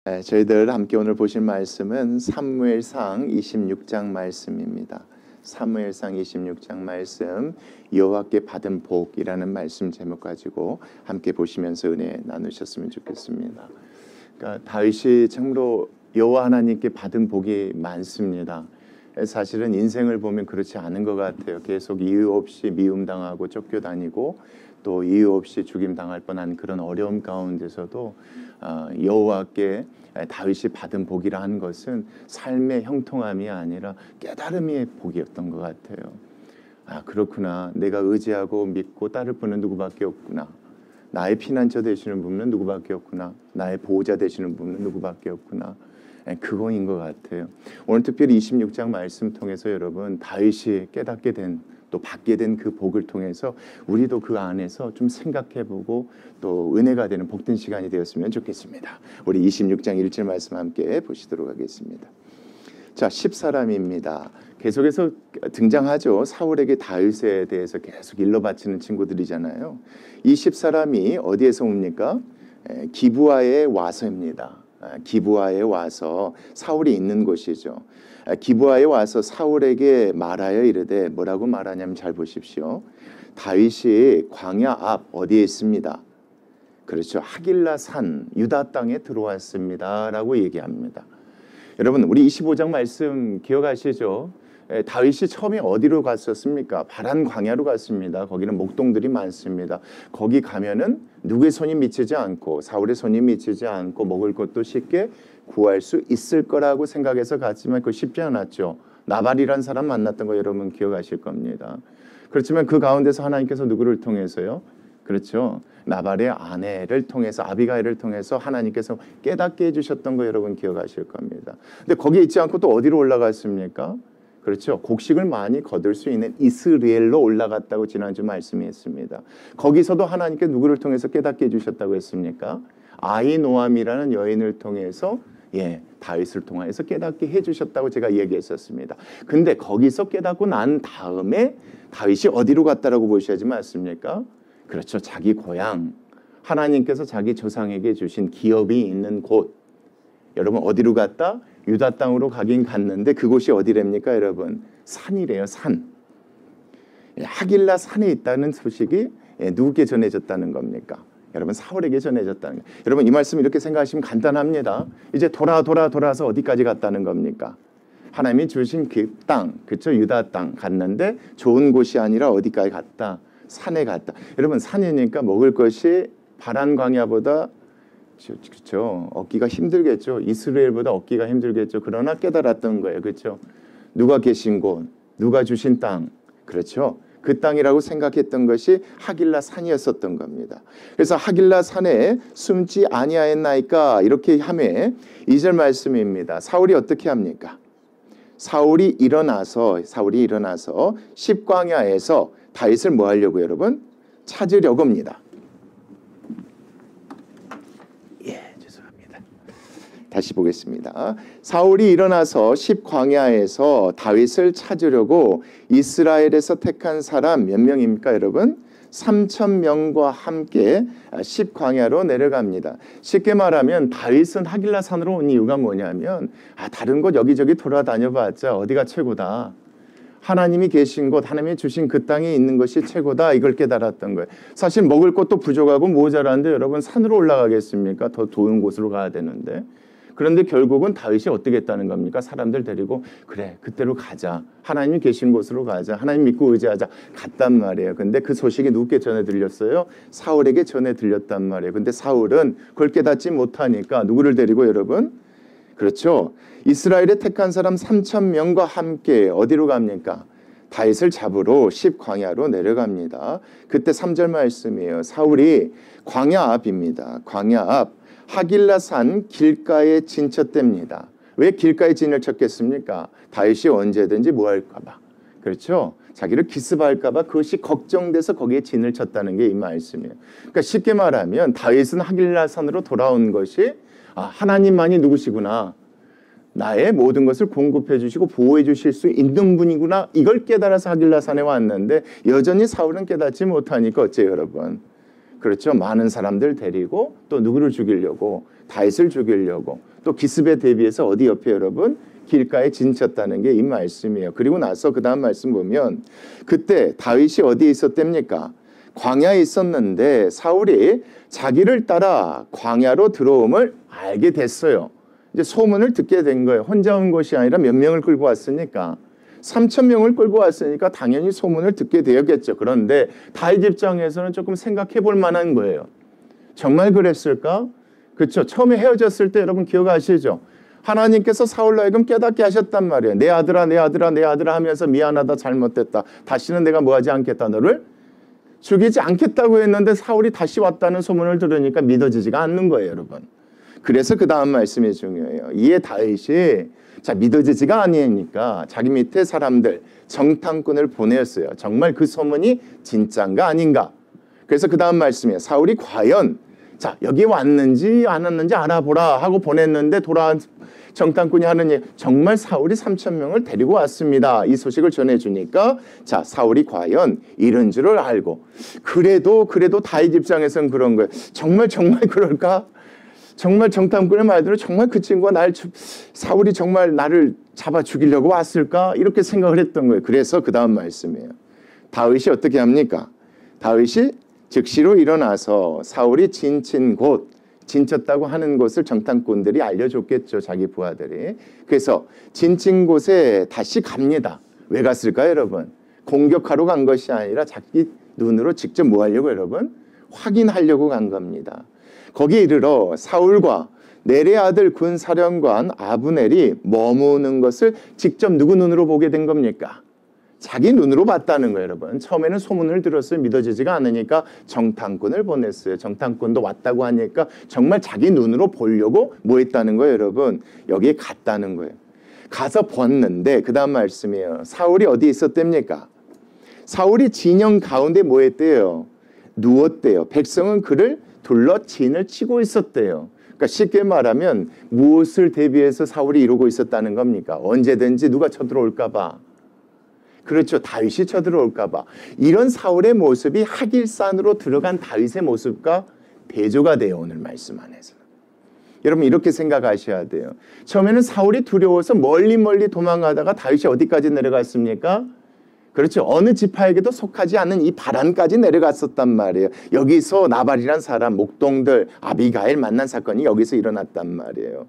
저희들 함께 오늘 보실 말씀은 사무엘상 26장 말씀입니다. 사무엘상 26장 말씀, 여호와께 받은 복이라는 말씀 제목 가지고 함께 보시면서 은혜 나누셨으면 좋겠습니다. 그러니까 다윗이 참으로 여호와 하나님께 받은 복이 많습니다. 사실은 인생을 보면 그렇지 않은 것 같아요. 계속 이유 없이 미움당하고 쫓겨다니고 또 이유 없이 죽임당할 뻔한 그런 어려움 가운데서도 여호와께 다윗이 받은 복이라 하는 것은 삶의 형통함이 아니라 깨달음의 복이었던 것 같아요. 그렇구나. 내가 의지하고 믿고 따를 분은 누구밖에 없구나. 나의 피난처 되시는 분은 누구밖에 없구나. 나의 보호자 되시는 분은 누구밖에 없구나. 그거인 것 같아요. 오늘 특별히 26장 말씀 통해서 여러분 다윗이 깨닫게 된 또 받게 된 그 복을 통해서 우리도 그 안에서 좀 생각해보고 또 은혜가 되는 복된 시간이 되었으면 좋겠습니다. 우리 26장 1절 말씀 함께 보시도록 하겠습니다. 자, 10사람입니다. 계속해서 등장하죠. 사울에게 다윗에 대해서 계속 일러 바치는 친구들이잖아요. 이 10사람이 어디에서 옵니까? 기브아에 와서입니다. 기브아에 와서 사울이 있는 곳이죠. 기브아에 와서 사울에게 말하여 이르되 뭐라고 말하냐면 잘 보십시오. 다윗이 광야 앞 어디에 있습니다. 그렇죠. 하길라 산 유다 땅에 들어왔습니다 라고 얘기합니다. 여러분 우리 25장 말씀 기억하시죠? 다윗이 처음에 어디로 갔었습니까? 바란 광야로 갔습니다. 거기는 목동들이 많습니다. 거기 가면은 누구의 손이 미치지 않고 사울의 손이 미치지 않고 먹을 것도 쉽게 구할 수 있을 거라고 생각해서 갔지만 그거 쉽지 않았죠. 나발이라는 사람 만났던 거 여러분 기억하실 겁니다. 그렇지만 그 가운데서 하나님께서 누구를 통해서요? 그렇죠. 나발의 아내를 통해서 아비가일을 통해서 하나님께서 깨닫게 해주셨던 거 여러분 기억하실 겁니다. 근데 거기에 있지 않고 또 어디로 올라갔습니까? 그렇죠. 곡식을 많이 거둘 수 있는 이스라엘로 올라갔다고 지난주 말씀했습니다. 거기서도 하나님께 누구를 통해서 깨닫게 해주셨다고 했습니까? 아히노암이라는 여인을 통해서 다윗을 통해서 깨닫게 해주셨다고 제가 얘기했었습니다. 근데 거기서 깨닫고 난 다음에 다윗이 어디로 갔다라고 보셔야지 맞습니까? 그렇죠. 자기 고향, 하나님께서 자기 조상에게 주신 기업이 있는 곳. 여러분 어디로 갔다? 유다 땅으로 가긴 갔는데 그곳이 어디랍니까 여러분? 산이래요. 산. 하길라 산에 있다는 소식이 누구께 전해졌다는 겁니까? 여러분 사울에게 전해졌다는 거예요. 여러분 이 말씀 이렇게 생각하시면 간단합니다. 이제 돌아서 어디까지 갔다는 겁니까? 하나님이 주신 그 땅, 그렇죠? 유다 땅 갔는데 좋은 곳이 아니라 어디까지 갔다? 산에 갔다. 여러분 산이니까 먹을 것이 바란 광야보다 그렇죠. 얻기가 힘들겠죠. 이스라엘보다 얻기가 힘들겠죠. 그러나 깨달았던 거예요. 그렇죠. 누가 계신 곳, 누가 주신 땅, 그렇죠. 그 땅이라고 생각했던 것이 하길라 산이었었던 겁니다. 그래서 하길라 산에 숨지 아니하였나이까 이렇게 하매 2절 말씀입니다. 사울이 어떻게 합니까? 사울이 일어나서 십광야에서 다윗을 뭐 하려고 여러분? 찾으려고 합니다. 다시 보겠습니다. 사울이 일어나서 십광야에서 다윗을 찾으려고 이스라엘에서 택한 사람 몇 명입니까 여러분? 3,000명과 함께 십광야로 내려갑니다. 쉽게 말하면 다윗은 하길라 산으로 온 이유가 뭐냐면 다른 곳 여기저기 돌아다녀봤자 어디가 최고다. 하나님이 계신 곳, 하나님이 주신 그 땅에 있는 것이 최고다. 이걸 깨달았던 거예요. 사실 먹을 것도 부족하고 모자란데 여러분 산으로 올라가겠습니까? 더 좋은 곳으로 가야 되는데. 그런데 결국은 다윗이 어떻게 했다는 겁니까? 사람들 데리고 그래 그때로 가자. 하나님이 계신 곳으로 가자. 하나님 믿고 의지하자. 갔단 말이에요. 근데 그 소식이 누구께 전해 들렸어요? 사울에게 전해 들렸단 말이에요. 근데 사울은 그걸 깨닫지 못하니까 누구를 데리고 여러분? 그렇죠. 이스라엘에 택한 사람 3,000명과 함께 어디로 갑니까? 다윗을 잡으러 십광야로 내려갑니다. 그때 3절 말씀이에요. 사울이 광야 앞입니다. 광야 앞 하길라 산 길가에 진쳤답니다. 왜 길가에 진을 쳤겠습니까? 다윗이 언제든지 뭐 할까 봐. 그렇죠? 자기를 기습할까 봐 그것이 걱정돼서 거기에 진을 쳤다는 게 이 말씀이에요. 그러니까 쉽게 말하면 다윗은 하길라 산으로 돌아온 것이 하나님만이 누구시구나. 나의 모든 것을 공급해 주시고 보호해 주실 수 있는 분이구나. 이걸 깨달아서 하길라 산에 왔는데 여전히 사울은 깨닫지 못하니까 어째요 여러분? 그렇죠. 많은 사람들 데리고 또 누구를 죽이려고 다윗을 죽이려고 또 기습에 대비해서 어디 옆에 여러분 길가에 진쳤다는 게 이 말씀이에요. 그리고 나서 그 다음 말씀 보면 그때 다윗이 어디에 있었답니까? 광야에 있었는데 사울이 자기를 따라 광야로 들어옴을 알게 됐어요. 이제 소문을 듣게 된 거예요. 혼자 온 것이 아니라 몇 명을 끌고 왔으니까 3,000명을 끌고 왔으니까 당연히 소문을 듣게 되었겠죠. 그런데 다윗 입장에서는 조금 생각해 볼 만한 거예요. 정말 그랬을까? 그렇죠. 처음에 헤어졌을 때 여러분 기억하시죠? 하나님께서 사울로 하여금 깨닫게 하셨단 말이에요. 내 아들아 내 아들아 내 아들아 하면서 미안하다 잘못됐다. 다시는 내가 뭐하지 않겠다. 너를 죽이지 않겠다고 했는데 사울이 다시 왔다는 소문을 들으니까 믿어지지가 않는 거예요. 여러분. 그래서 그 다음 말씀이 중요해요. 이에 다윗이 자 믿어지지가 아니니까 자기 밑에 사람들 정탐꾼을 보냈어요. 정말 그 소문이 진짜인가 아닌가. 그래서 그 다음 말씀이에요. 사울이 과연 자 여기 왔는지 안 왔는지 알아보라 하고 보냈는데 돌아온 정탐꾼이 하는 얘기 정말 사울이 3,000명을 데리고 왔습니다. 이 소식을 전해주니까 자 사울이 과연 이런 줄을 알고 그래도 다윗 입장에서는 그런 거예요. 정말 그럴까? 정말 정탐꾼의 말대로 정말 그 친구가 사울이 정말 나를 잡아 죽이려고 왔을까? 이렇게 생각을 했던 거예요. 그래서 그 다음 말씀이에요. 다윗이 어떻게 합니까? 다윗이 즉시로 일어나서 사울이 진친 곳 진쳤다고 하는 곳을 정탐꾼들이 알려줬겠죠. 자기 부하들이. 그래서 진친 곳에 다시 갑니다. 왜 갔을까요 여러분? 공격하러 간 것이 아니라 자기 눈으로 직접 뭐 하려고 여러분? 확인하려고 간 겁니다. 거기에 이르러 사울과 넬의 아들 군사령관 아브넬이 머무는 것을 직접 누구 눈으로 보게 된 겁니까? 자기 눈으로 봤다는 거예요 여러분. 처음에는 소문을 들었어요. 믿어지지가 않으니까 정탐꾼을 보냈어요. 정탐꾼도 왔다고 하니까 정말 자기 눈으로 보려고 뭐 했다는 거예요 여러분. 여기에 갔다는 거예요. 가서 봤는데 그 다음 말씀이에요. 사울이 어디에 있었답니까? 사울이 진영 가운데 뭐 했대요? 누웠대요. 백성은 그를 둘러 진을 치고 있었대요. 그러니까 쉽게 말하면 무엇을 대비해서 사울이 이루고 있었다는 겁니까? 언제든지 누가 쳐들어올까 봐. 그렇죠. 다윗이 쳐들어올까 봐. 이런 사울의 모습이 하길산으로 들어간 다윗의 모습과 대조가 돼요. 오늘 말씀 안에서. 여러분 이렇게 생각하셔야 돼요. 처음에는 사울이 두려워서 멀리 도망가다가 다윗이 어디까지 내려갔습니까? 그렇죠. 어느 지파에게도 속하지 않는 이 바란까지 내려갔었단 말이에요. 여기서 나발이란 사람, 목동들, 아비가일 만난 사건이 여기서 일어났단 말이에요.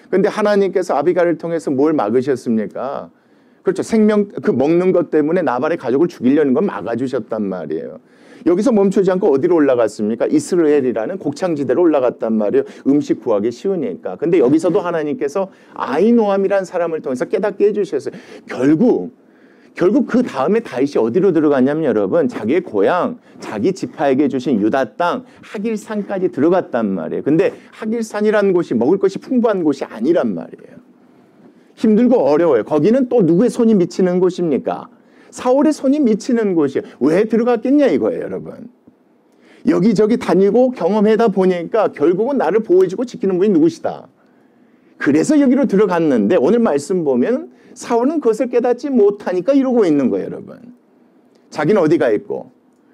그런데 하나님께서 아비가일을 통해서 뭘 막으셨습니까? 그렇죠. 그 먹는 것 때문에 나발의 가족을 죽이려는 건 막아주셨단 말이에요. 여기서 멈추지 않고 어디로 올라갔습니까? 이스라엘이라는 곡창지대로 올라갔단 말이에요. 음식 구하기 쉬우니까. 근데 여기서도 하나님께서 아히노암이라는 사람을 통해서 깨닫게 해주셨어요. 결국 그 다음에 다윗이 어디로 들어갔냐면 여러분 자기의 고향, 자기 지파에게 주신 유다 땅 하길산까지 들어갔단 말이에요. 근데 하길산이라는 곳이 먹을 것이 풍부한 곳이 아니란 말이에요. 힘들고 어려워요. 거기는 또 누구의 손이 미치는 곳입니까? 사울의 손이 미치는 곳이에요. 왜 들어갔겠냐 이거예요 여러분. 여기저기 다니고 경험하다 보니까 결국은 나를 보호해주고 지키는 분이 누구시다. 그래서 여기로 들어갔는데 오늘 말씀 보면 사울은 그것을 깨닫지 못하니까 이러고 있는 거예요 여러분. 자기는 어디가 있고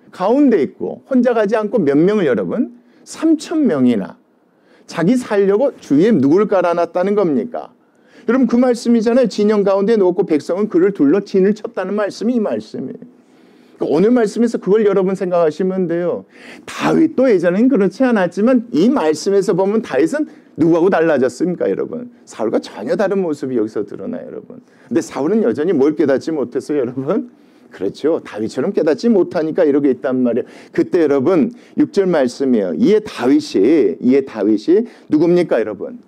가운데 있고 혼자 가지 않고 몇 명을 여러분 3,000명이나 자기 살려고 주위에 누굴 깔아놨다는 겁니까? 여러분 그 말씀이잖아요. 진영 가운데 놓고 백성은 그를 둘러 진을 쳤다는 말씀이 이 말씀이에요. 그러니까 오늘 말씀에서 그걸 여러분 생각하시면 돼요. 다윗도 예전엔 그렇지 않았지만 이 말씀에서 보면 다윗은 누구하고 달라졌습니까 여러분? 사울과 전혀 다른 모습이 여기서 드러나요 여러분. 근데 사울은 여전히 뭘 깨닫지 못했어요 여러분? 그렇죠. 다윗처럼 깨닫지 못하니까 이러고 있단 말이에요. 그때 여러분 6절 말씀이에요. 이에 다윗이 누굽니까 여러분?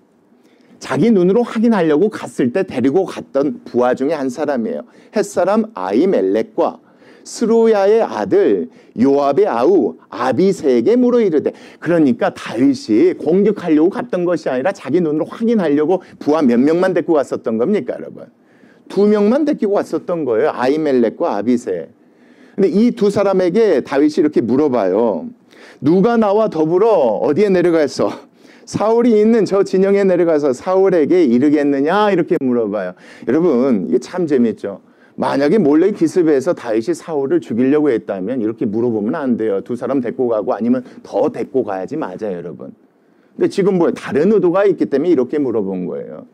자기 눈으로 확인하려고 갔을 때 데리고 갔던 부하 중에 한 사람이에요. 햇사람 아히멜렉과 스루야의 아들 요압의 아우 아비새에게 물어 이르되. 그러니까 다윗이 공격하려고 갔던 것이 아니라 자기 눈으로 확인하려고 부하 몇 명만 데리고 갔었던 겁니까 여러분? 2명만 데리고 갔었던 거예요. 아히멜렉과 아비새. 근데 이 두 사람에게 다윗이 이렇게 물어봐요. 누가 나와 더불어 어디에 내려갔어? 사울이 있는 저 진영에 내려가서 사울에게 이르겠느냐 이렇게 물어봐요. 여러분 이게 참 재밌죠. 만약에 몰래 기습해서 다윗이 사울을 죽이려고 했다면 이렇게 물어보면 안 돼요. 두 사람 데리고 가고 아니면 더 데리고 가야지 맞아요 여러분. 근데 지금 뭐예요? 다른 의도가 있기 때문에 이렇게 물어본 거예요.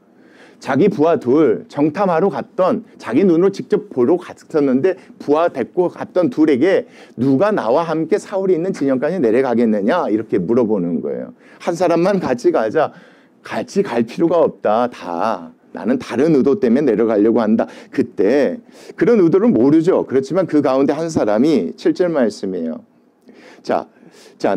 자기 부하 둘 정탐하러 갔던, 자기 눈으로 직접 보러 갔었는데 부하 데리고 갔던 둘에게 누가 나와 함께 사울이 있는 진영까지 내려가겠느냐 이렇게 물어보는 거예요. 한 사람만 같이 가자. 같이 갈 필요가 없다. 다 나는 다른 의도 때문에 내려가려고 한다. 그때 그런 의도를 모르죠. 그렇지만 그 가운데 한 사람이 7절 말씀이에요. 자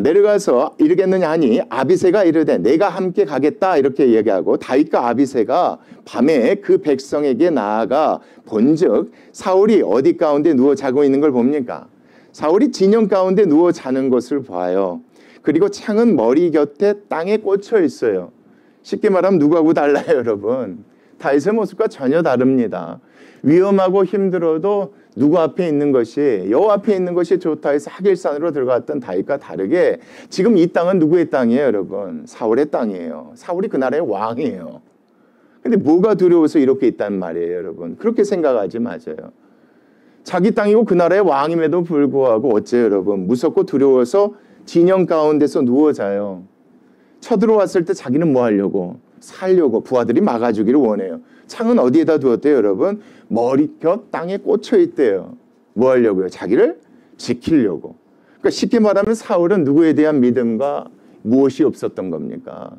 내려가서 이르겠느냐 하니 아비새가 이르되 내가 함께 가겠다 이렇게 얘기하고, 다윗과 아비새가 밤에 그 백성에게 나아가 본즉 사울이 어디 가운데 누워 자고 있는 걸 봅니까? 사울이 진영 가운데 누워 자는 것을 봐요. 그리고 창은 머리 곁에 땅에 꽂혀 있어요. 쉽게 말하면 누구하고 달라요, 여러분? 다윗의 모습과 전혀 다릅니다. 위험하고 힘들어도 누구 앞에 있는 것이, 여호와 앞에 있는 것이 좋다 해서 하길산으로 들어갔던 다윗과 다르게 지금 이 땅은 누구의 땅이에요, 여러분? 사울의 땅이에요. 사울이 그 나라의 왕이에요. 근데 뭐가 두려워서 이렇게 있단 말이에요, 여러분? 그렇게 생각하지 마세요. 자기 땅이고 그 나라의 왕임에도 불구하고 어째요, 여러분? 무섭고 두려워서 진영 가운데서 누워 자요. 쳐들어왔을 때 자기는 뭐 하려고? 살려고 부하들이 막아주기를 원해요. 창은 어디에다 두었대요, 여러분? 머리곁 땅에 꽂혀 있대요. 뭐 하려고요? 자기를 지키려고. 그러니까 쉽게 말하면 사울은 누구에 대한 믿음과 무엇이 없었던 겁니까?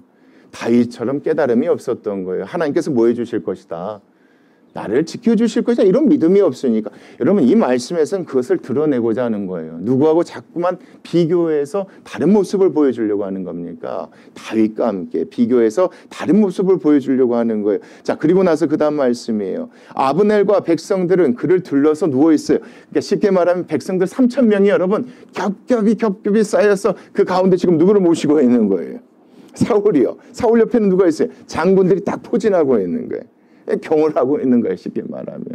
다윗처럼 깨달음이 없었던 거예요. 하나님께서 뭐 해주실 것이다. 나를 지켜주실 것이다. 이런 믿음이 없으니까. 여러분, 이 말씀에서는 그것을 드러내고자 하는 거예요. 누구하고 자꾸만 비교해서 다른 모습을 보여주려고 하는 겁니까? 다윗과 함께 비교해서 다른 모습을 보여주려고 하는 거예요. 자, 그리고 나서 그 다음 말씀이에요. 아브넬과 백성들은 그를 둘러서 누워있어요. 그러니까 쉽게 말하면 백성들 3,000명이 여러분 겹겹이 쌓여서 그 가운데 지금 누구를 모시고 있는 거예요? 사울이요. 사울 옆에는 누가 있어요? 장군들이 딱 포진하고 있는 거예요. 경을 하고 있는 거예요, 쉽게 말하면.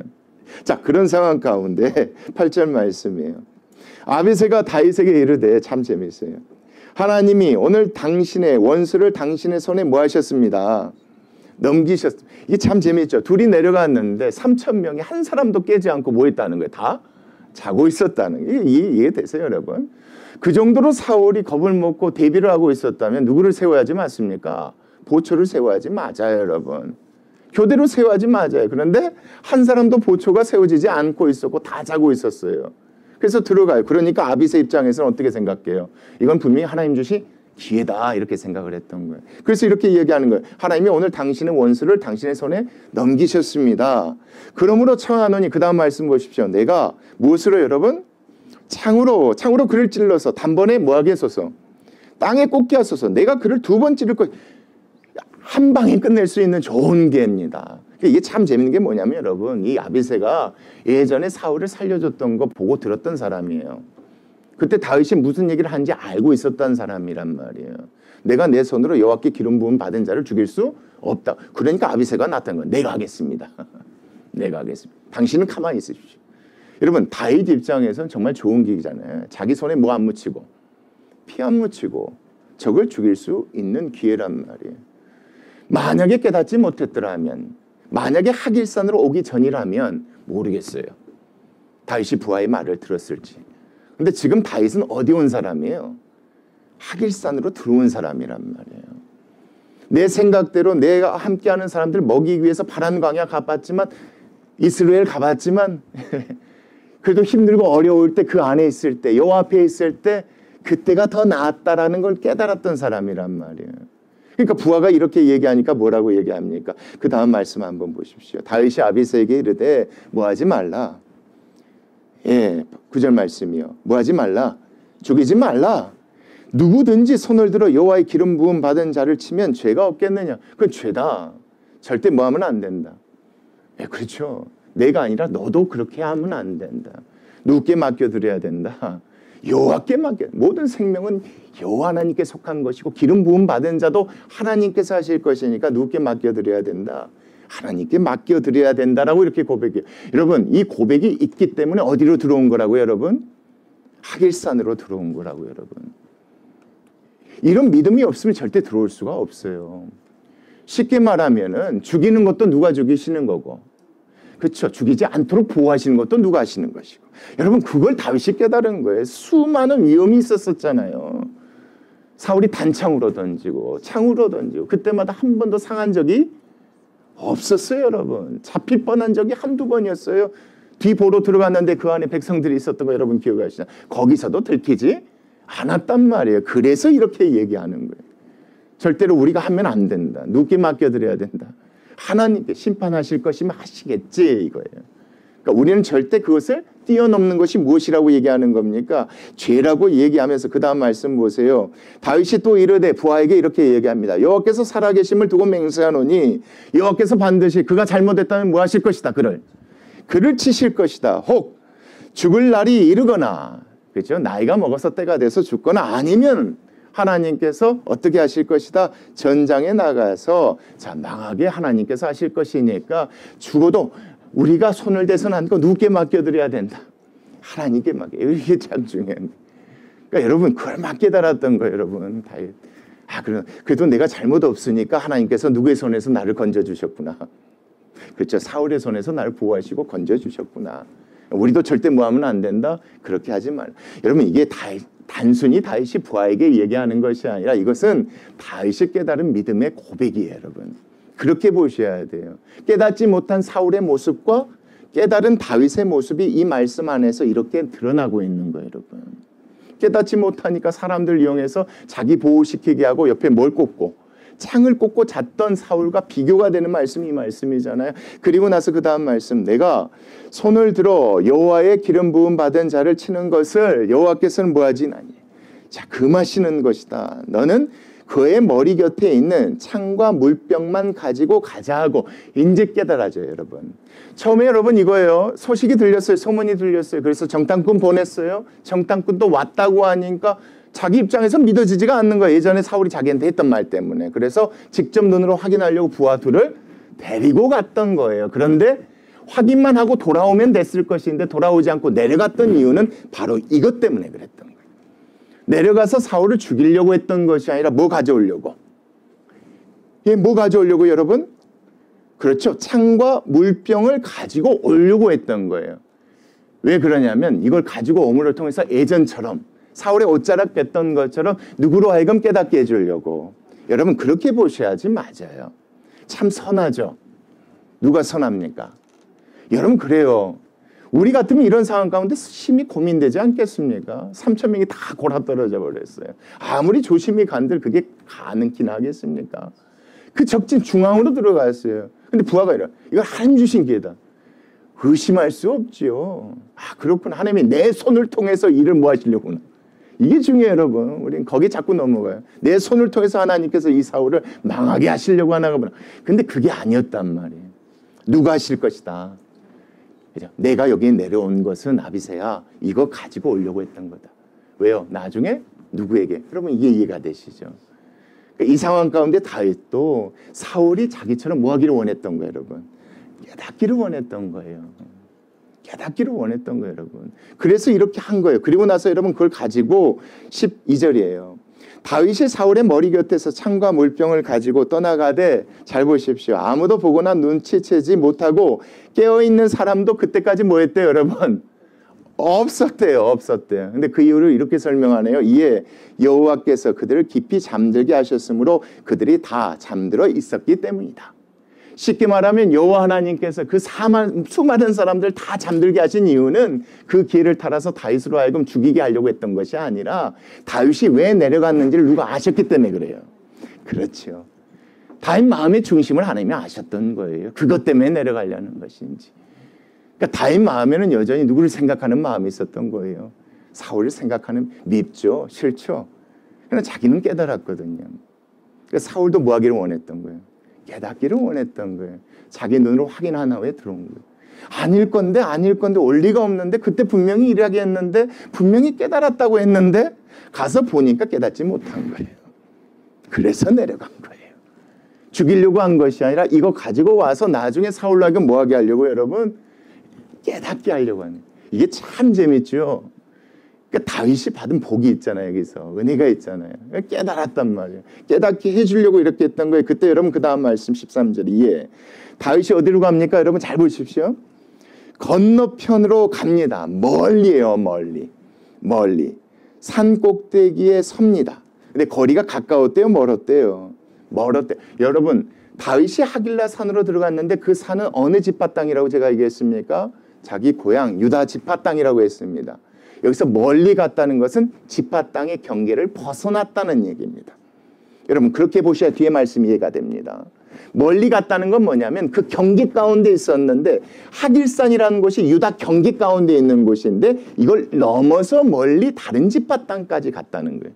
자, 그런 상황 가운데 8절 말씀이에요. 아비새가 다윗에게 이르되, 참 재밌어요. 하나님이 오늘 당신의 원수를 당신의 손에 뭐 하셨습니다? 넘기셨습니다. 이게 참 재밌죠. 둘이 내려갔는데 3,000명이 한 사람도 깨지 않고 뭐 했다는 거예요? 다 자고 있었다는 거예요. 이해되세요, 여러분? 그 정도로 사울이 겁을 먹고 대비를 하고 있었다면 누구를 세워야지 맞습니까? 보초를 세워야지 맞아요, 여러분. 교대로 세워야지 맞아요. 그런데 한 사람도 보초가 세워지지 않고 있었고 다 자고 있었어요. 그래서 들어가요. 그러니까 아비새 입장에서는 어떻게 생각해요? 이건 분명히 하나님 주신 기회다 이렇게 생각을 했던 거예요. 그래서 이렇게 얘기하는 거예요. 하나님이 오늘 당신의 원수를 당신의 손에 넘기셨습니다. 그러므로 청하노니, 그 다음 말씀 보십시오. 내가 무엇으로 여러분? 창으로 그를 찔러서 단번에 뭐하게 하소서? 땅에 꽂게 하소서. 내가 그를 2번 찌를 것. 한 방에 끝낼 수 있는 좋은 기회입니다. 이게 참 재밌는 게 뭐냐면 여러분, 이 아비새가 예전에 사울을 살려줬던 거 보고 들었던 사람이에요. 그때 다윗이 무슨 얘기를 하는지 알고 있었던 사람이란 말이에요. 내가 내 손으로 여호와께 기름 부음 받은 자를 죽일 수 없다. 그러니까 아비새가 나타난 거예요. 내가 하겠습니다. 내가 하겠습니다. 당신은 가만히 있으십시오. 여러분, 다윗 입장에서는 정말 좋은 기회잖아요. 자기 손에 뭐 안 묻히고 피 안 묻히고 적을 죽일 수 있는 기회란 말이에요. 만약에 깨닫지 못했더라면, 만약에 하길산으로 오기 전이라면 모르겠어요. 다윗이 부하의 말을 들었을지. 근데 지금 다윗은 어디 온 사람이에요? 하길산으로 들어온 사람이란 말이에요. 내 생각대로 내가 함께하는 사람들 먹이기 위해서 바란 광야 가봤지만, 이스라엘 가봤지만 그래도 힘들고 어려울 때, 그 안에 있을 때, 여호와 앞에 있을 때 그때가 더 나았다라는 걸 깨달았던 사람이란 말이에요. 그러니까 부하가 이렇게 얘기하니까 뭐라고 얘기합니까? 그 다음 말씀 한번 보십시오. 다윗이 아비새에게 이르되 뭐하지 말라. 9절 말씀이요. 뭐하지 말라. 죽이지 말라. 누구든지 손을 들어 여호와의 기름 부음 받은 자를 치면 죄가 없겠느냐. 그건 죄다. 절대 뭐하면 안 된다. 그렇죠. 내가 아니라 너도 그렇게 하면 안 된다. 누구께 맡겨드려야 된다. 여호와께 맡겨. 모든 생명은 여호와 하나님께 속한 것이고 기름 부음 받은 자도 하나님께서 하실 것이니까 누구께 맡겨드려야 된다. 하나님께 맡겨드려야 된다라고 이렇게 고백해요. 여러분, 이 고백이 있기 때문에 어디로 들어온 거라고요, 여러분? 하길산으로 들어온 거라고요, 여러분. 이런 믿음이 없으면 절대 들어올 수가 없어요. 쉽게 말하면은 죽이는 것도 누가 죽이시는 거고, 그렇죠. 죽이지 않도록 보호하시는 것도 누가 하시는 것이고. 여러분, 그걸 다윗이 깨달은 거예요. 수많은 위험이 있었잖아요. 사울이 단창으로 던지고 창으로 던지고 그때마다 한 번도 상한 적이 없었어요, 여러분. 잡힐 뻔한 적이 한두 번이었어요. 뒤보로 들어갔는데 그 안에 백성들이 있었던 거 여러분 기억하시죠? 거기서도 들키지 않았단 말이에요. 그래서 이렇게 얘기하는 거예요. 절대로 우리가 하면 안 된다. 누구께 맡겨드려야 된다. 하나님께 심판하실 것이면 하시겠지 이거예요. 그러니까 우리는 절대 그것을 뛰어넘는 것이 무엇이라고 얘기하는 겁니까? 죄라고 얘기하면서 그 다음 말씀 보세요. 다윗이 또 이르되 부하에게 이렇게 얘기합니다. 여호와께서 살아계심을 두고 맹세하노니 여호와께서 반드시 그가 잘못했다면 뭐 하실 것이다. 그를 치실 것이다. 혹 죽을 날이 이르거나, 그렇죠? 나이가 먹어서 때가 돼서 죽거나 아니면 하나님께서 어떻게 하실 것이다. 전장에 나가서 자 망하게 하나님께서 하실 것이니까 죽어도 우리가 손을 대서는 안 되고 누구께 맡겨드려야 된다. 하나님께 맡겨. 이게 참 중요한 거예요. 그러니까 여러분 그걸 막 깨달았던 거예요. 여러분 다윗. 그래도 내가 잘못 없으니까 하나님께서 누구의 손에서 나를 건져주셨구나. 그렇죠. 사울의 손에서 나를 보호하시고 건져주셨구나. 우리도 절대 뭐 하면 안 된다. 그렇게 하지 말라. 여러분 이게 단순히 다윗이 부하에게 얘기하는 것이 아니라 이것은 다윗이 깨달은 믿음의 고백이에요. 여러분. 그렇게 보셔야 돼요. 깨닫지 못한 사울의 모습과 깨달은 다윗의 모습이 이 말씀 안에서 이렇게 드러나고 있는 거예요. 여러분. 깨닫지 못하니까 사람들 이용해서 자기 보호시키게 하고 옆에 뭘 꽂고 창을 꽂고 잤던 사울과 비교가 되는 말씀이 이 말씀이잖아요. 그리고 나서 그 다음 말씀, 내가 손을 들어 여호와의 기름 부음 받은 자를 치는 것을 여호와께서는 뭐하지 아니. 자, 금하시는 것이다. 너는 그의 머리 곁에 있는 창과 물병만 가지고 가자 하고 이제 깨달아져요. 여러분. 처음에 여러분 이거예요. 소식이 들렸어요. 소문이 들렸어요. 그래서 정탐꾼 보냈어요. 정탐꾼도 왔다고 하니까 자기 입장에서 믿어지지가 않는 거예요. 예전에 사울이 자기한테 했던 말 때문에. 그래서 직접 눈으로 확인하려고 부하 둘을 데리고 갔던 거예요. 그런데 확인만 하고 돌아오면 됐을 것인데 돌아오지 않고 내려갔던 이유는 바로 이것 때문에 그랬던 거예요. 내려가서 사울을 죽이려고 했던 것이 아니라 뭐 가져오려고. 뭐 가져오려고 여러분? 그렇죠. 창과 물병을 가지고 오려고 했던 거예요. 왜 그러냐면 이걸 가지고 오므로 통해서 예전처럼 사울의 옷자락 뺐던 것처럼 누구로 하여금 깨닫게 해주려고. 여러분 그렇게 보셔야지 맞아요. 참 선하죠. 누가 선합니까? 여러분 그래요. 우리 같으면 이런 상황 가운데 심히 고민되지 않겠습니까? 3,000명이 다 골아떨어져 버렸어요. 아무리 조심히 간들 그게 가능키나 하겠습니까? 그 적진 중앙으로 들어갔어요. 근데 부하가 이걸 하나님 주신 기회다. 의심할 수 없죠. 아 그렇구나. 하나님이 내 손을 통해서 일을 뭐 하시려구나. 이게 중요해요, 여러분. 우리는 거기 자꾸 넘어가요. 내 손을 통해서 하나님께서 이 사울을 망하게 하시려고 하나 보다. 근데 그게 아니었단 말이에요. 누가 하실 것이다. 그죠? 내가 여기 내려온 것은 아비새야. 이거 가지고 오려고 했던 거다. 왜요? 나중에 누구에게? 여러분 이게 이해가 되시죠? 그러니까 이 상황 가운데 다윗도 사울이 자기처럼 뭐 하기를 원했던 거예요, 여러분? 깨닫기를 원했던 거예요. 깨닫기를 원했던 거예요, 여러분. 그래서 이렇게 한 거예요. 그리고 나서 여러분 그걸 가지고 12절이에요. 다윗이 사울의 머리 곁에서 창과 물병을 가지고 떠나가되 잘 보십시오. 아무도 보거나 눈치채지 못하고 깨어있는 사람도 그때까지 뭐 했대요, 여러분? 없었대요. 근데 그 이유를 이렇게 설명하네요. 이에 여호와께서 그들을 깊이 잠들게 하셨으므로 그들이 다 잠들어 있었기 때문이다. 쉽게 말하면 여호와 하나님께서 그 수많은 사람들 다 잠들게 하신 이유는 그 기회를 타라서 다윗으로 하여금 죽이게 하려고 했던 것이 아니라 다윗이 왜 내려갔는지를 누가 아셨기 때문에 그래요. 그렇죠. 다윗 마음의 중심을 하나님이 아셨던 거예요. 그것 때문에 내려가려는 것인지. 그러니까 다윗 마음에는 여전히 누구를 생각하는 마음이 있었던 거예요. 사울을 생각하는 밉죠. 싫죠. 그러나 자기는 깨달았거든요. 그러니까 사울도 뭐 하기를 원했던 거예요. 깨닫기를 원했던 거예요. 자기 눈으로 확인한 후에 들어온 거예요. 아닐 건데 올 리가 없는데 그때 분명히 이렇게 했는데 분명히 깨달았다고 했는데 가서 보니까 깨닫지 못한 거예요. 그래서 내려간 거예요. 죽이려고 한 것이 아니라 이거 가지고 와서 나중에 사울로 하여금 뭐 하게 하려고 여러분? 깨닫게 하려고 하는 거예요. 이게 참 재밌죠. 그러니까 다윗이 받은 복이 있잖아요. 여기서 은혜가 있잖아요. 깨달았단 말이에요. 깨닫게 해주려고 이렇게 했던 거예요. 그때 여러분 그 다음 말씀 13절 이에 다윗이 어디로 갑니까? 여러분 잘 보십시오. 건너편으로 갑니다. 멀리에요. 멀리 산 꼭대기에 섭니다. 근데 거리가 가까웠대요, 멀었대요? 멀었대. 여러분, 다윗이 하길라 산으로 들어갔는데 그 산은 어느 지파 땅이라고 제가 얘기했습니까? 자기 고향 유다 지파 땅이라고 했습니다. 여기서 멀리 갔다는 것은 지파 땅의 경계를 벗어났다는 얘기입니다. 여러분, 그렇게 보셔야 뒤에 말씀이 이해가 됩니다. 멀리 갔다는 건 뭐냐면 그 경계 가운데 있었는데, 하길산이라는 곳이 유다 경계 가운데 있는 곳인데 이걸 넘어서 멀리 다른 지파 땅까지 갔다는 거예요.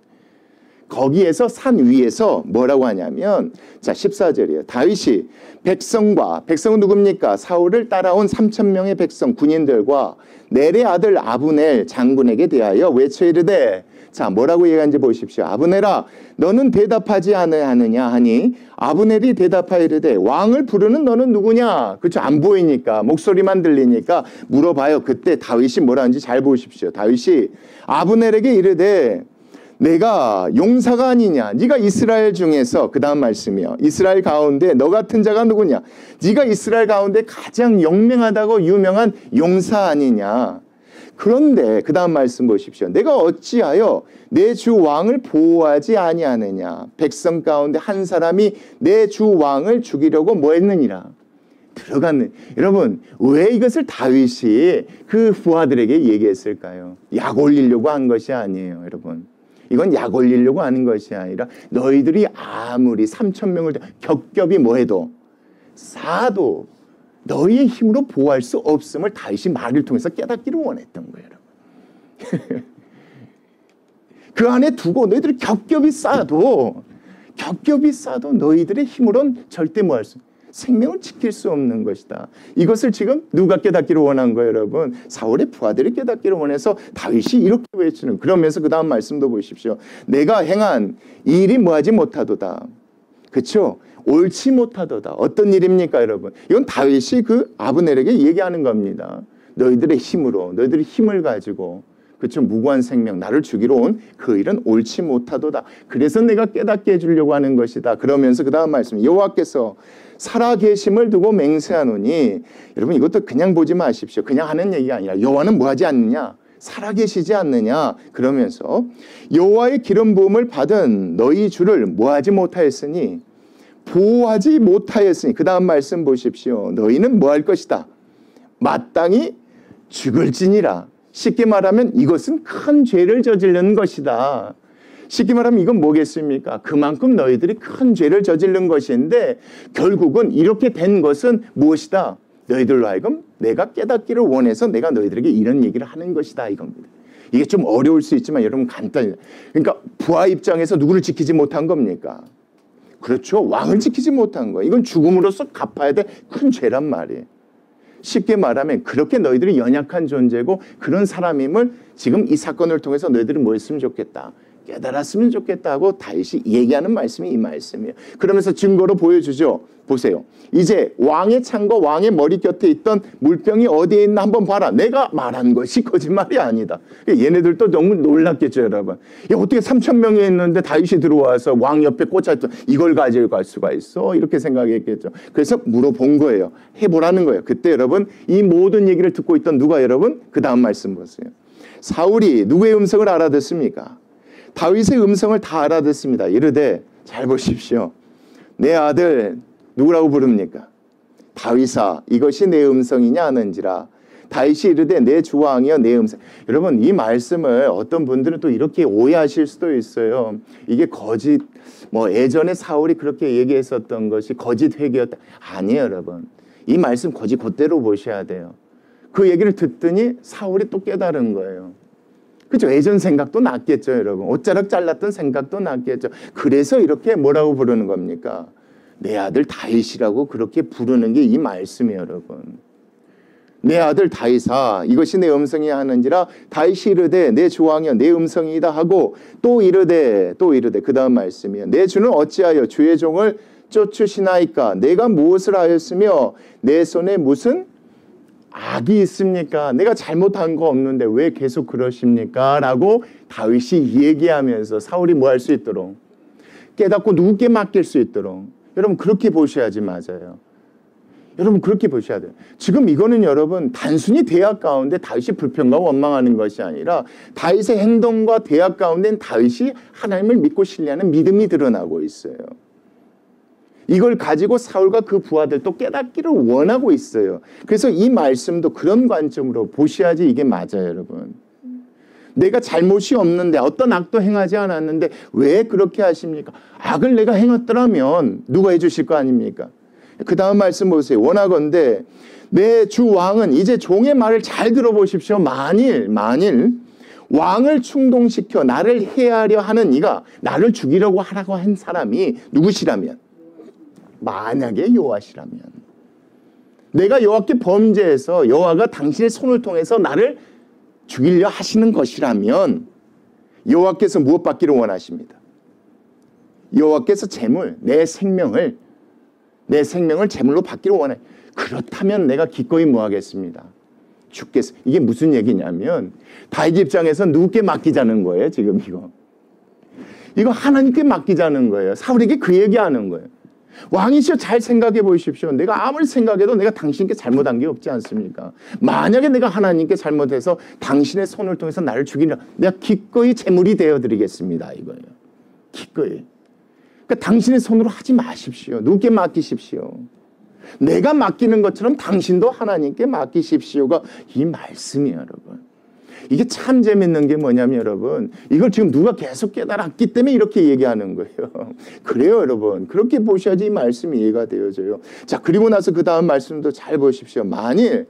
거기에서 산 위에서 뭐라고 하냐면, 자 14절이에요. 다윗이 백성은 누굽니까? 사울을 따라온 3,000명의 백성 군인들과 넬의 아들 아브넬 장군에게 대하여 외쳐 이르되, 자 뭐라고 얘기하는지 보십시오. 아브넬아, 너는 대답하지 않느냐 하니 아브넬이 대답하여 이르되, 왕을 부르는 너는 누구냐? 그렇죠, 안 보이니까 목소리만 들리니까 물어봐요. 그때 다윗이 뭐라 하는지 잘 보십시오. 다윗이 아브넬에게 이르되, 내가 용사가 아니냐? 네가 이스라엘 중에서, 그 다음 말씀이요, 이스라엘 가운데 너 같은 자가 누구냐? 네가 이스라엘 가운데 가장 영명하다고 유명한 용사 아니냐? 그런데 그 다음 말씀 보십시오. 내가 어찌하여 내 주 왕을 보호하지 아니하느냐? 백성 가운데 한 사람이 내 주 왕을 죽이려고 뭐 했느니라? 들어갔는. 여러분, 왜 이것을 다윗이 그 부하들에게 얘기했을까요? 약 올리려고 한 것이 아니에요, 여러분. 이건 약 올리려고 하는 것이 아니라, 너희들이 아무리 3,000명을 겹겹이 뭐해도 사도 너희의 힘으로 보호할 수 없음을 다윗이 말을 통해서 깨닫기를 원했던 거예요, 여러분. 그 안에 두고 너희들이 겹겹이 싸도 너희들의 힘으로는 절대 뭐 할 수, 생명을 지킬 수 없는 것이다. 이것을 지금 누가 깨닫기를 원한 거예요, 여러분? 사울의 부하들이 깨닫기를 원해서 다윗이 이렇게 외치는. 그러면서 그 다음 말씀도 보십시오. 내가 행한 이 일이 뭐하지 못하도다. 그렇죠? 옳지 못하도다. 어떤 일입니까, 여러분? 이건 다윗이 그 아브넬에게 얘기하는 겁니다. 너희들의 힘으로, 너희들의 힘을 가지고, 그렇죠, 무고한 생명, 나를 죽이러 온 그 일은 옳지 못하도다. 그래서 내가 깨닫게 해주려고 하는 것이다. 그러면서 그 다음 말씀, 여호와께서 살아계심을 두고 맹세하노니, 여러분 이것도 그냥 보지 마십시오. 그냥 하는 얘기가 아니라 여호와는 뭐하지 않느냐? 살아계시지 않느냐? 그러면서 여호와의 기름 부음을 받은 너희 주를 뭐하지 못하였으니, 보호하지 못하였으니, 그 다음 말씀 보십시오. 너희는 뭐할 것이다? 마땅히 죽을지니라. 쉽게 말하면 이것은 큰 죄를 저지른 것이다. 쉽게 말하면 이건 뭐겠습니까? 그만큼 너희들이 큰 죄를 저지른 것인데, 결국은 이렇게 된 것은 무엇이다? 너희들로 하여금 내가 깨닫기를 원해서 내가 너희들에게 이런 얘기를 하는 것이다, 이겁니다. 이게 좀 어려울 수 있지만 여러분 간단히, 그러니까 부하 입장에서 누구를 지키지 못한 겁니까? 그렇죠, 왕을 지키지 못한 거예요. 이건 죽음으로써 갚아야 될 큰 죄란 말이에요. 쉽게 말하면 그렇게 너희들이 연약한 존재고 그런 사람임을 지금 이 사건을 통해서 너희들이 뭐 했으면 좋겠다? 깨달았으면 좋겠다고 다윗이 얘기하는 말씀이 이 말씀이에요. 그러면서 증거로 보여주죠. 보세요. 이제 왕의 창과 왕의 머리 곁에 있던 물병이 어디에 있나 한번 봐라. 내가 말한 것이 거짓말이 아니다. 얘네들도 너무 놀랐겠죠, 여러분. 야, 어떻게 3,000명이 있는데 다윗이 들어와서 왕 옆에 꽂혀있던 이걸 가지고 갈 수가 있어? 이렇게 생각했겠죠. 그래서 물어본 거예요. 해보라는 거예요. 그때 여러분 이 모든 얘기를 듣고 있던 누가, 여러분? 그 다음 말씀 보세요. 사울이 누구의 음성을 알아듣습니까? 다윗의 음성을 다 알아듣습니다. 이르되, 잘 보십시오. 내 아들 누구라고 부릅니까? 다윗아, 이것이 내 음성이냐 하는지라. 다윗이 이르되, 내 주왕이여 내 음성. 여러분 이 말씀을 어떤 분들은 또 이렇게 오해하실 수도 있어요. 이게 거짓, 뭐 예전에 사울이 그렇게 얘기했었던 것이 거짓 회개였다. 아니에요, 여러분. 이 말씀 거짓 그대로 보셔야 돼요. 그 얘기를 듣더니 사울이 또 깨달은 거예요. 그렇죠? 예전 생각도 났겠죠, 여러분. 옷자락 잘랐던 생각도 났겠죠. 그래서 이렇게 뭐라고 부르는 겁니까? 내 아들 다윗이라고 그렇게 부르는 게 이 말씀이에요, 여러분. 내 아들 다윗아, 이것이 내 음성이 하는지라. 다윗이 이르되, 내 주왕이여 내 음성이다 하고 또 이르되 그 다음 말씀이에요. 내 주는 어찌하여 주의 종을 쫓으시나이까? 내가 무엇을 하였으며 내 손에 무슨 악이 있습니까? 내가 잘못한 거 없는데 왜 계속 그러십니까? 라고 다윗이 얘기하면서 사울이 뭐 할 수 있도록, 깨닫고 누구께 맡길 수 있도록. 여러분 그렇게 보셔야지 맞아요. 여러분 그렇게 보셔야 돼요. 지금 이거는 여러분 단순히 대학 가운데 다윗이 불평과 원망하는 것이 아니라 다윗의 행동과 대학 가운데는 다윗이 하나님을 믿고 신뢰하는 믿음이 드러나고 있어요. 이걸 가지고 사울과 그 부하들도 깨닫기를 원하고 있어요. 그래서 이 말씀도 그런 관점으로 보셔야지 이게 맞아요, 여러분. 내가 잘못이 없는데 어떤 악도 행하지 않았는데 왜 그렇게 하십니까? 악을 내가 행했더라면 누가 해주실 거 아닙니까? 그 다음 말씀 보세요. 원하건대 내 주 왕은 이제 종의 말을 잘 들어보십시오. 만일 왕을 충동시켜 나를 해하려 하는 이가 나를 죽이려고 하라고 한 사람이 누구시라면, 만약에 여호와시라면, 내가 여호와께 범죄해서 여호와가 당신의 손을 통해서 나를 죽이려 하시는 것이라면 여호와께서 무엇 받기를 원하십니다. 여호와께서 재물, 내 생명을 재물로 받기를 원해. 그렇다면 내가 기꺼이 뭐 하겠습니다. 죽겠어. 이게 무슨 얘기냐면 다윗 입장에서 누구께 맡기자는 거예요. 지금 이거 하나님께 맡기자는 거예요. 사울에게 그 얘기하는 거예요. 왕이시여 잘 생각해 보십시오. 내가 아무리 생각해도 내가 당신께 잘못한 게 없지 않습니까? 만약에 내가 하나님께 잘못해서 당신의 손을 통해서 나를 죽이려, 내가 기꺼이 제물이 되어드리겠습니다. 이거예요. 기꺼이. 그러니까 당신의 손으로 하지 마십시오. 누구께 맡기십시오. 내가 맡기는 것처럼 당신도 하나님께 맡기십시오가 이 말씀이에요, 여러분. 이게 참 재밌는 게 뭐냐면 여러분, 이걸 지금 누가 계속 깨달았기 때문에 이렇게 얘기하는 거예요. 그래요, 여러분. 그렇게 보셔야지 이 말씀이 이해가 되어져요. 자, 그리고 나서 그 다음 말씀도 잘 보십시오. 만일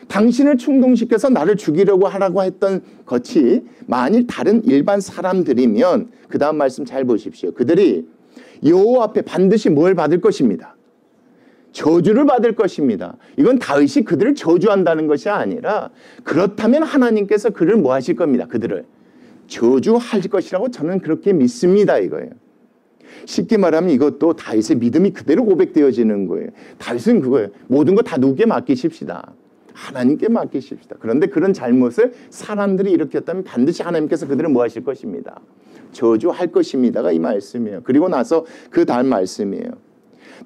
당신을 충동시켜서 나를 죽이려고 하라고 했던 것이 만일 다른 일반 사람들이면 그 다음 말씀 잘 보십시오. 그들이 여호와 앞에 반드시 뭘 받을 것입니다. 저주를 받을 것입니다. 이건 다윗이 그들을 저주한다는 것이 아니라 그렇다면 하나님께서 그를 뭐 하실 겁니다. 그들을 저주할 것이라고 저는 그렇게 믿습니다. 이거예요. 쉽게 말하면 이것도 다윗의 믿음이 그대로 고백되어지는 거예요. 다윗은 그거예요. 모든 거 다 누구께 맡기십시다. 하나님께 맡기십시다. 그런데 그런 잘못을 사람들이 일으켰다면 반드시 하나님께서 그들을 뭐 하실 것입니다. 저주할 것입니다가 이 말씀이에요. 그리고 나서 그 다음 말씀이에요.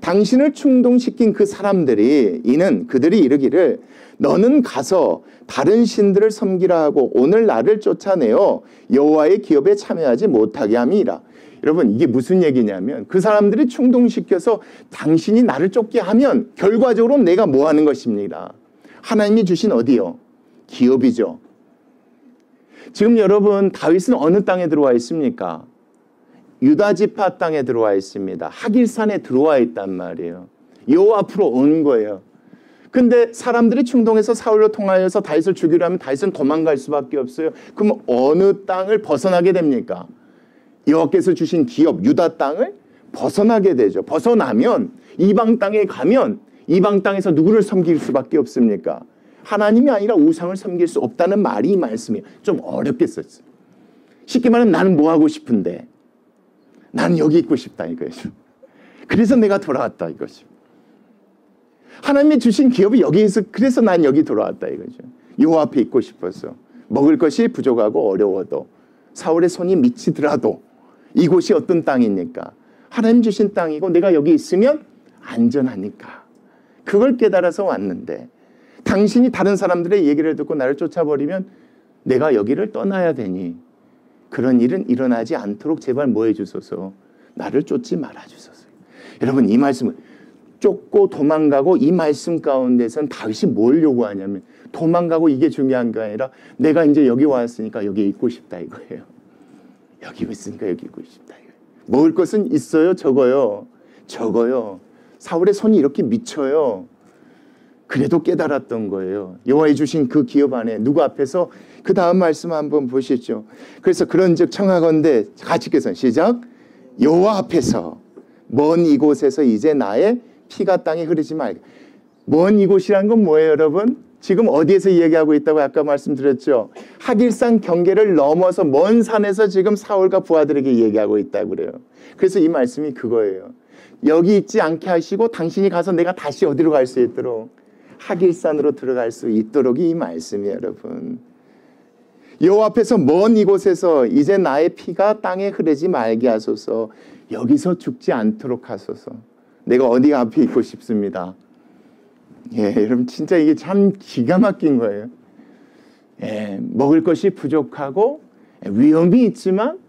당신을 충동시킨 그 사람들이 이는 그들이 이르기를 너는 가서 다른 신들을 섬기라 하고 오늘 나를 쫓아내어 여호와의 기업에 참여하지 못하게 함이라. 여러분 이게 무슨 얘기냐면 그 사람들이 충동시켜서 당신이 나를 쫓게 하면 결과적으로 내가 뭐 하는 것입니다. 하나님이 주신 어디요? 기업이죠. 지금 여러분 다윗은 어느 땅에 들어와 있습니까? 유다 지파 땅에 들어와 있습니다. 하길산에 들어와 있단 말이에요. 여호와 앞으로 온 거예요. 근데 사람들이 충동해서 사울로 통하여서 다윗을 죽이려 하면 다윗은 도망갈 수밖에 없어요. 그럼 어느 땅을 벗어나게 됩니까? 여호와께서 주신 기업 유다 땅을 벗어나게 되죠. 벗어나면 이방 땅에 가면 이방 땅에서 누구를 섬길 수밖에 없습니까? 하나님이 아니라 우상을 섬길 수 없다는 말이 이 말씀이에요. 좀 어렵게 썼어요. 쉽게 말하면 나는 뭐 하고 싶은데 나는 여기 있고 싶다 이거죠. 그래서 내가 돌아왔다 이거죠. 하나님이 주신 기업이 여기에서 그래서 난 여기 돌아왔다 이거죠. 여호와 앞에 있고 싶어서 먹을 것이 부족하고 어려워도 사울의 손이 미치더라도 이곳이 어떤 땅입니까? 하나님 주신 땅이고 내가 여기 있으면 안전하니까 그걸 깨달아서 왔는데 당신이 다른 사람들의 얘기를 듣고 나를 쫓아버리면 내가 여기를 떠나야 되니 그런 일은 일어나지 않도록 제발 뭐 해주소서. 나를 쫓지 말아주소서. 여러분 이 말씀은 쫓고 도망가고 이 말씀 가운데서는 다윗이 뭘 요구하냐면 도망가고 이게 중요한 게 아니라 내가 이제 여기 왔으니까 여기 있고 싶다 이거예요. 여기 있으니까 여기 있고 싶다 이거예요. 먹을 것은 있어요? 적어요? 적어요. 사울의 손이 이렇게 미쳐요. 그래도 깨달았던 거예요. 여호와의 주신 그 기업 안에 누구 앞에서 그 다음 말씀 한번 보시죠. 그래서 그런즉 청하건대 같이 읽겠습니다. 시작. 여호와 앞에서 먼 이곳에서 이제 나의 피가 땅에 흐르지 말게. 먼 이곳이란 건 뭐예요, 여러분? 지금 어디에서 얘기하고 있다고 아까 말씀드렸죠. 하길산 경계를 넘어서 먼 산에서 지금 사울과 부하들에게 얘기하고 있다고 그래요. 그래서 이 말씀이 그거예요. 여기 있지 않게 하시고 당신이 가서 내가 다시 어디로 갈 수 있도록 하길산으로 들어갈 수 있도록 이 말씀이에요, 여러분. 여호와 앞에서 먼 이곳에서 이제 나의 피가 땅에 흐르지 말게 하소서. 여기서 죽지 않도록 하소서. 내가 어디 앞에 있고 싶습니다. 예, 여러분 진짜 이게 참 기가 막힌 거예요. 예, 먹을 것이 부족하고 위험이 있지만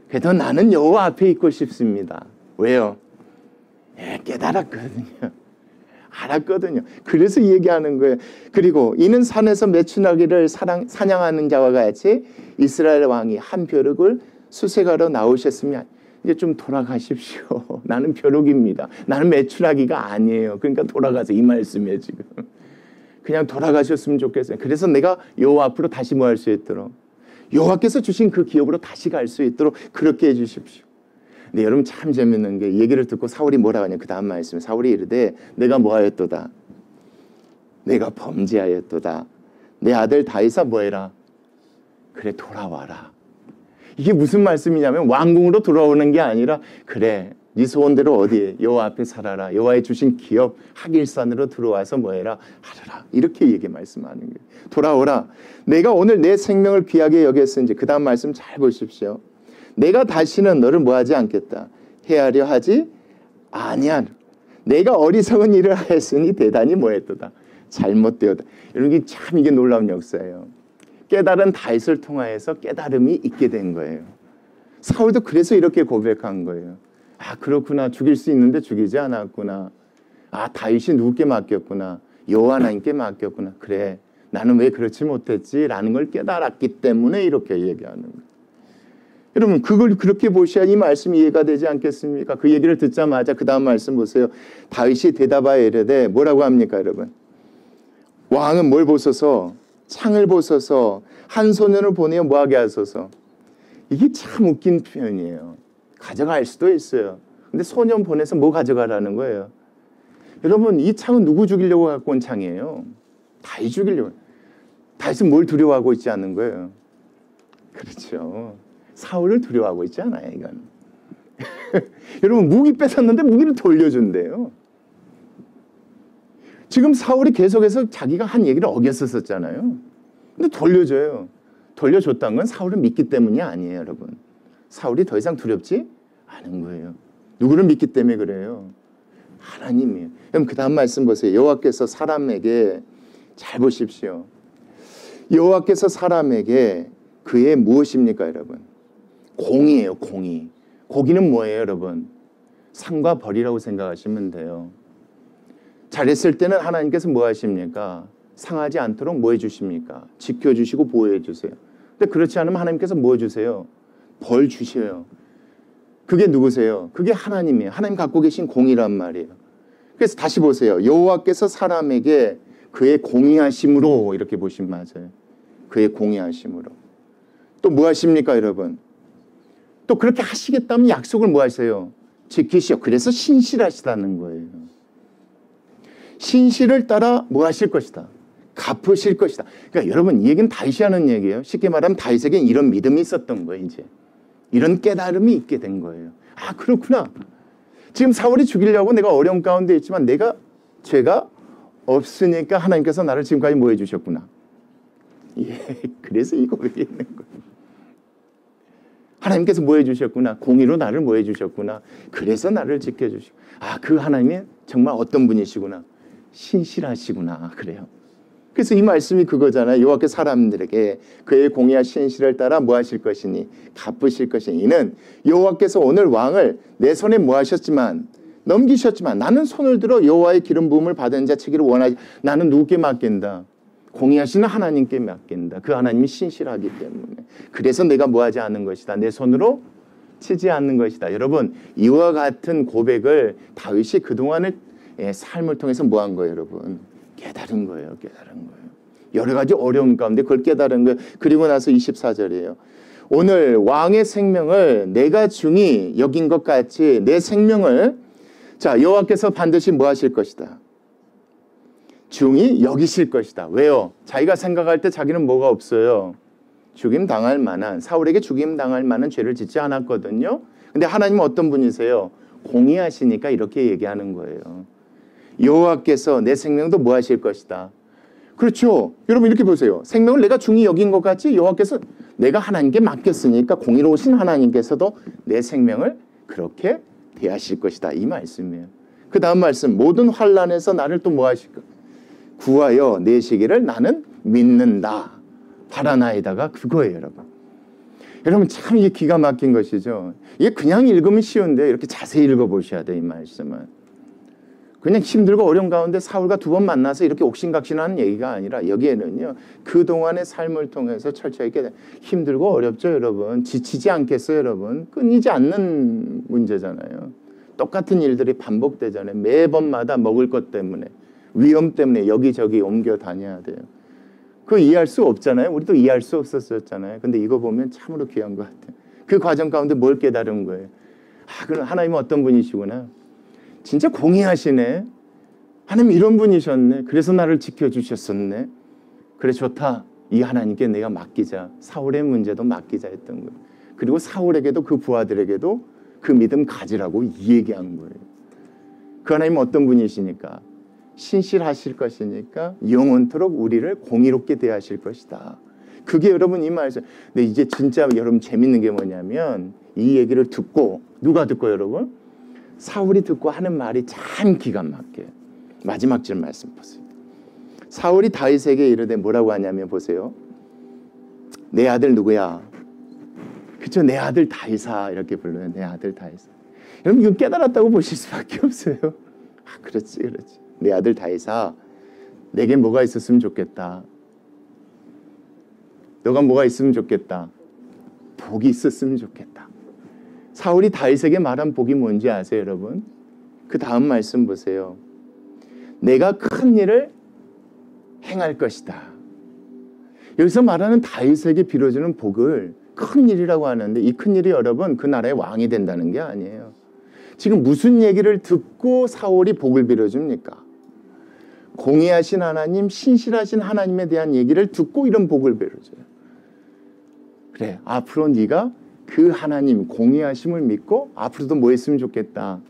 그래도 나는 여호와 앞에 있고 싶습니다. 왜요? 예, 깨달았거든요. 알았거든요. 그래서 얘기하는 거예요. 그리고 이는 산에서 메추라기를 사냥하는 자와 같이 이스라엘 왕이 한 벼룩을 수색하러 나오셨으면 이제 좀 돌아가십시오. 나는 벼룩입니다. 나는 메추라기가 아니에요. 그러니까 돌아가서 이 말씀이에요 지금. 그냥 돌아가셨으면 좋겠어요. 그래서 내가 여호와 앞으로 다시 뭐 할 수 있도록 여호와께서 주신 그 기업으로 다시 갈 수 있도록 그렇게 해주십시오. 근데 여러분 참 재밌는 게 얘기를 듣고 사울이 뭐라고 하냐. 그 다음 말씀에 사울이 이르되 내가 뭐하였도다. 내가 범죄하였도다. 내 아들 다윗아 뭐해라. 그래 돌아와라. 이게 무슨 말씀이냐면 왕궁으로 돌아오는 게 아니라 그래 네 소원대로 어디에 여호와 앞에 살아라. 여호와의 주신 기업 하길산으로 들어와서 뭐해라 하라. 이렇게 얘기 말씀하는 거예요. 돌아오라. 내가 오늘 내 생명을 귀하게 여겼은지 그 다음 말씀 잘 보십시오. 내가 다시는 너를 뭐하지 않겠다. 해하려 하지 아니하노. 내가 어리석은 일을 하였으니 대단히 뭐했도다. 잘못되었다. 여러분 참 이게 놀라운 역사예요. 깨달은 다윗을 통하여서 깨달음이 있게 된 거예요. 사울도 그래서 이렇게 고백한 거예요. 아 그렇구나. 죽일 수 있는데 죽이지 않았구나. 아 다윗이 누구께 맡겼구나. 여호와 하나님께 맡겼구나. 그래 나는 왜 그렇지 못했지? 라는 걸 깨달았기 때문에 이렇게 얘기하는 거예요. 여러분 그걸 그렇게 보셔야 이 말씀이 이해가 되지 않겠습니까? 그 얘기를 듣자마자 그 다음 말씀 보세요. 다윗이 대답하여 이르되 뭐라고 합니까 여러분? 왕은 뭘 보소서? 창을 보소서. 한 소년을 보내어 뭐하게 하소서. 이게 참 웃긴 표현이에요. 가져갈 수도 있어요. 근데 소년 보내서 뭐 가져가라는 거예요? 여러분 이 창은 누구 죽이려고 갖고 온 창이에요? 다윗 죽이려고. 다윗은 뭘 두려워하고 있지 않는 거예요? 그렇죠. 사울을 두려워하고 있지 않아요, 이건. 여러분, 무기 뺏었는데 무기를 돌려준대요. 지금 사울이 계속해서 자기가 한 얘기를 어겼었잖아요. 근데 돌려줘요. 돌려줬다는 건 사울을 믿기 때문이 아니에요, 여러분. 사울이 더 이상 두렵지 않은 거예요. 누구를 믿기 때문에 그래요? 하나님이에요. 그럼 그 다음 말씀 보세요. 여호와께서 사람에게 잘 보십시오. 여호와께서 사람에게 그의 무엇입니까, 여러분? 공이에요, 공이. 고기는 뭐예요, 여러분? 상과 벌이라고 생각하시면 돼요. 잘했을 때는 하나님께서 뭐 하십니까? 상하지 않도록 뭐 해주십니까? 지켜주시고 보호해주세요. 근데 그렇지 않으면 하나님께서 뭐 해주세요? 벌 주셔요. 그게 누구세요? 그게 하나님이에요. 하나님 갖고 계신 공이란 말이에요. 그래서 다시 보세요. 여호와께서 사람에게 그의 공의하심으로 이렇게 보시면 맞아요. 그의 공의하심으로. 또 뭐 하십니까, 여러분? 또 그렇게 하시겠다면 약속을 뭐 하세요? 지키시오. 그래서 신실하시다는 거예요. 신실을 따라 뭐 하실 것이다? 갚으실 것이다. 그러니까 여러분 이 얘기는 다윗이 하는 얘기예요. 쉽게 말하면 다윗에겐 이런 믿음이 있었던 거예요. 이제 이런 깨달음이 있게 된 거예요. 아 그렇구나. 지금 사울이 죽이려고 내가 어려운 가운데 있지만 내가 죄가 없으니까 하나님께서 나를 지금까지 뭐 해주셨구나. 예, 그래서 이 고백이 있는 거예요. 하나님께서 뭐 해주셨구나. 공의로 나를 뭐 해주셨구나. 그래서 나를 지켜주시고. 아, 그 하나님이 정말 어떤 분이시구나. 신실하시구나. 그래요. 그래서 이 말씀이 그거잖아요. 여호와께서 사람들에게 그의 공의와 신실을 따라 뭐 하실 것이니 갚으실 것이니 이는 여호와께서 오늘 왕을 내 손에 뭐 하셨지만 넘기셨지만 나는 손을 들어 여호와의 기름 부음을 받은 자 치기를 원하지. 나는 누구께 맡긴다? 공의하시는 하나님께 맡긴다. 그 하나님이 신실하기 때문에. 그래서 내가 뭐 하지 않는 것이다. 내 손으로 치지 않는 것이다. 여러분 이와 같은 고백을 다윗이 그동안의 삶을 통해서 뭐 한 거예요, 여러분? 깨달은 거예요. 깨달은 거예요. 여러 가지 어려움 가운데 그걸 깨달은 거예요. 그리고 나서 24절이에요. 오늘 왕의 생명을 내가 중히 여긴 것 같이 내 생명을 자 여호와께서 반드시 뭐 하실 것이다. 중히 여기실 것이다. 왜요? 자기가 생각할 때 자기는 뭐가 없어요. 죽임 당할 만한 사울에게 죽임 당할 만한 죄를 짓지 않았거든요. 근데 하나님은 어떤 분이세요? 공의하시니까 이렇게 얘기하는 거예요. 여호와께서 내 생명도 뭐 하실 것이다. 그렇죠. 여러분 이렇게 보세요. 생명을 내가 중히 여긴 것 같이 여호와께서 내가 하나님께 맡겼으니까 공의로우신 하나님께서도 내 생명을 그렇게 대하실 것이다. 이 말씀이에요. 그 다음 말씀 모든 환난에서 나를 또 뭐 하실까? 구하여 내시기를 나는 믿는다. 바라나이다가 그거예요, 여러분. 여러분 참 이게 기가 막힌 것이죠. 이게 그냥 읽으면 쉬운데 이렇게 자세히 읽어보셔야 돼요. 이 말씀은. 그냥 힘들고 어려운 가운데 사울과 두 번 만나서 이렇게 옥신각신하는 얘기가 아니라 여기에는요. 그동안의 삶을 통해서 철저히 힘들고 어렵죠, 여러분. 지치지 않겠어요, 여러분. 끊이지 않는 문제잖아요. 똑같은 일들이 반복되잖아요. 매번마다 먹을 것 때문에, 위험 때문에 여기저기 옮겨 다녀야 돼요. 그거 이해할 수 없잖아요. 우리도 이해할 수 없었잖아요. 근데 이거 보면 참으로 귀한 것 같아요. 그 과정 가운데 뭘 깨달은 거예요? 아, 그럼 하나님은 어떤 분이시구나. 진짜 공의하시네. 하나님 이런 분이셨네. 그래서 나를 지켜주셨었네. 그래 좋다. 이 하나님께 내가 맡기자. 사울의 문제도 맡기자 했던 거예요. 그리고 사울에게도 그 부하들에게도 그 믿음 가지라고 얘기한 거예요. 그 하나님은 어떤 분이시니까? 신실하실 것이니까 영원토록 우리를 공의롭게 대하실 것이다. 그게 여러분 이 말씀. 근데 이제 진짜 여러분 재밌는 게 뭐냐면 이 얘기를 듣고 누가 듣고 여러분? 사울이 듣고 하는 말이 참 기가 막혀요. 마지막 절 말씀 보세요. 사울이 다윗에게 이르되 뭐라고 하냐면 보세요. 내 아들 누구야? 그쵸? 내 아들 다윗아 이렇게 불러요. 내 아들 다윗아. 여러분 이건 깨달았다고 보실 수밖에 없어요. 아 그렇지 그렇지. 내 아들 다윗아 내게 뭐가 있었으면 좋겠다. 너가 뭐가 있으면 좋겠다. 복이 있었으면 좋겠다. 사울이 다윗에게 말한 복이 뭔지 아세요, 여러분? 그 다음 말씀 보세요. 내가 큰 일을 행할 것이다. 여기서 말하는 다윗에게 빌어주는 복을 큰 일이라고 하는데 이 큰 일이 여러분 그 나라의 왕이 된다는 게 아니에요. 지금 무슨 얘기를 듣고 사울이 복을 빌어줍니까? 공의하신 하나님, 신실하신 하나님에 대한 얘기를 듣고 이런 복을 빌어줘요. 그래, 앞으로 네가 그 하나님 공의하심을 믿고 앞으로도 뭐 했으면 좋겠다.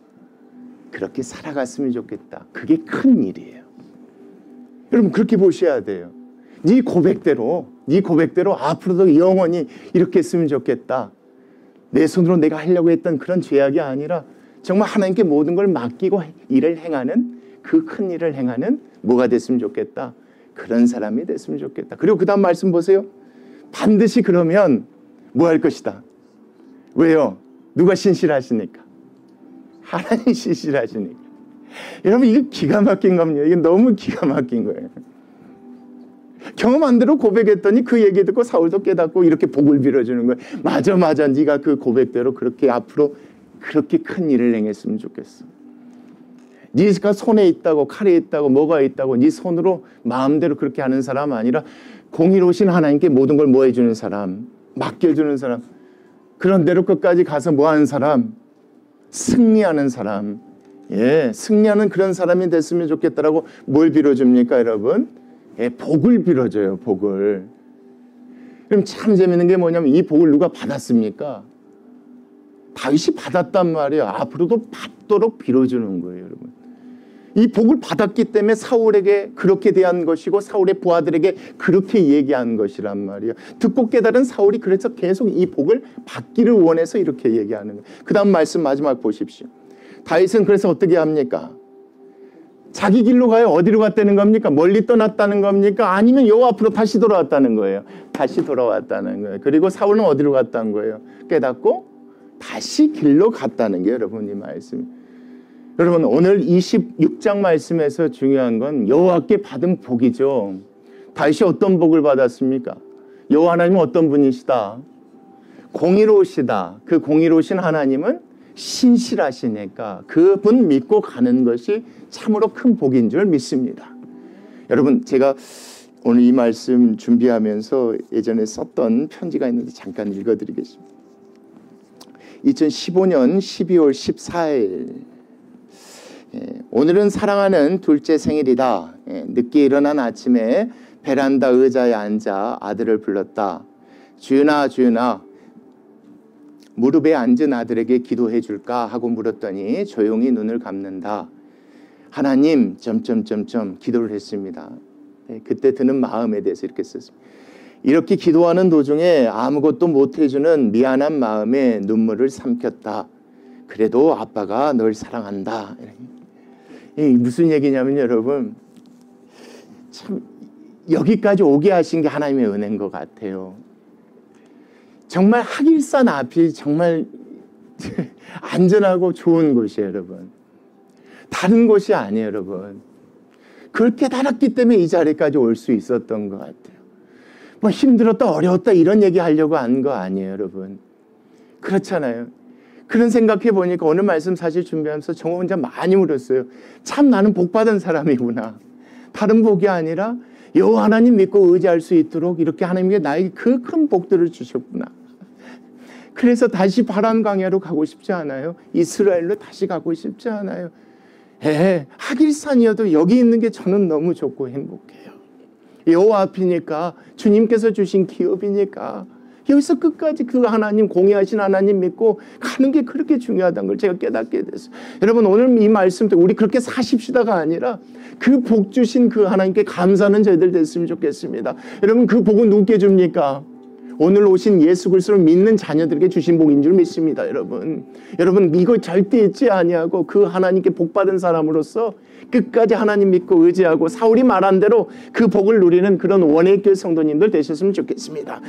그렇게 살아갔으면 좋겠다. 그게 큰 일이에요. 여러분 그렇게 보셔야 돼요. 네 고백대로 앞으로도 영원히 이렇게 했으면 좋겠다. 내 손으로 내가 하려고 했던 그런 죄악이 아니라 정말 하나님께 모든 걸 맡기고 일을 행하는 그 큰 일을 행하는 뭐가 됐으면 좋겠다. 그런 사람이 됐으면 좋겠다. 그리고 그 다음 말씀 보세요. 반드시 그러면 뭐 할 것이다. 왜요? 누가 신실하시니까. 하나님 신실하시니까. 여러분 이거 기가 막힌 겁니다. 이게 너무 기가 막힌 거예요. 경험 안 대로 고백했더니 그 얘기 듣고 사울도 깨닫고 이렇게 복을 빌어주는 거예요. 맞아 네가 그 고백대로 그렇게 앞으로 그렇게 큰 일을 행했으면 좋겠어. 네가 손에 있다고 칼에 있다고 뭐가 있다고 네 손으로 마음대로 그렇게 하는 사람 아니라 공의로우신 하나님께 모든 걸 뭐 해주는 사람, 맡겨주는 사람, 그런 대로 끝까지 가서 뭐 하는 사람, 승리하는 사람. 예, 승리하는 그런 사람이 됐으면 좋겠다라고 뭘 빌어줍니까 여러분? 예, 복을 빌어줘요. 복을. 그럼 참 재밌는 게 뭐냐면 이 복을 누가 받았습니까? 다윗이 받았단 말이에요. 앞으로도 받도록 빌어주는 거예요, 여러분. 이 복을 받았기 때문에 사울에게 그렇게 대한 것이고 사울의 부하들에게 그렇게 얘기한 것이란 말이에요. 듣고 깨달은 사울이 그래서 계속 이 복을 받기를 원해서 이렇게 얘기하는 거예요. 그 다음 말씀 마지막 보십시오. 다윗은 그래서 어떻게 합니까? 자기 길로 가요? 어디로 갔다는 겁니까? 멀리 떠났다는 겁니까? 아니면 여호와 앞으로 다시 돌아왔다는 거예요. 다시 돌아왔다는 거예요. 그리고 사울은 어디로 갔다는 거예요? 깨닫고 다시 길로 갔다는 게 여러분 이 말씀. 여러분 오늘 26장 말씀에서 중요한 건 여호와께 받은 복이죠. 다윗이 어떤 복을 받았습니까? 여호와 하나님은 어떤 분이시다? 공의로우시다. 그 공의로우신 하나님은 신실하시니까 그분 믿고 가는 것이 참으로 큰 복인 줄 믿습니다. 여러분 제가 오늘 이 말씀 준비하면서 예전에 썼던 편지가 있는데 잠깐 읽어드리겠습니다. 2015년 12월 14일 오늘은 사랑하는 둘째 생일이다. 늦게 일어난 아침에 베란다 의자에 앉아 아들을 불렀다. 주윤아 주윤아 무릎에 앉은 아들에게 기도해 줄까 하고 물었더니 조용히 눈을 감는다. 하나님 기도를 했습니다. 그때 드는 마음에 대해서 이렇게 썼습니다. 이렇게 기도하는 도중에 아무것도 못해주는 미안한 마음에 눈물을 삼켰다. 그래도 아빠가 널 사랑한다. 이게 무슨 얘기냐면 여러분 참 여기까지 오게 하신 게 하나님의 은혜인 것 같아요. 정말 하길산 앞이 정말 안전하고 좋은 곳이에요, 여러분. 다른 곳이 아니에요, 여러분. 그걸 깨달았기 때문에 이 자리까지 올 수 있었던 것 같아요. 뭐 힘들었다 어려웠다 이런 얘기 하려고 한 거 아니에요, 여러분. 그렇잖아요. 그런 생각해 보니까 오늘 말씀 사실 준비하면서 저 혼자 많이 울었어요. 참 나는 복받은 사람이구나. 다른 복이 아니라 여호와 하나님 믿고 의지할 수 있도록 이렇게 하나님께 나에게 그 큰 복들을 주셨구나. 그래서 다시 바람 광야로 가고 싶지 않아요. 이스라엘로 다시 가고 싶지 않아요. 하길산이어도 여기 있는 게 저는 너무 좋고 행복해요. 여호와 앞이니까 주님께서 주신 기업이니까 여기서 끝까지 그 하나님 공의하신 하나님 믿고 가는 게 그렇게 중요하다는 걸 제가 깨닫게 됐어요. 여러분 오늘 이 말씀 때 우리 그렇게 사십시다가 아니라 그 복 주신 그 하나님께 감사하는 저희들 됐으면 좋겠습니다. 여러분 그 복은 누구께 줍니까? 오늘 오신 예수 그리스도를 믿는 자녀들에게 주신 복인 줄 믿습니다. 여러분 이거 절대 잊지 아니하고 그 하나님께 복받은 사람으로서 끝까지 하나님 믿고 의지하고 사울이 말한 대로 그 복을 누리는 그런 원의교회 성도님들 되셨으면 좋겠습니다.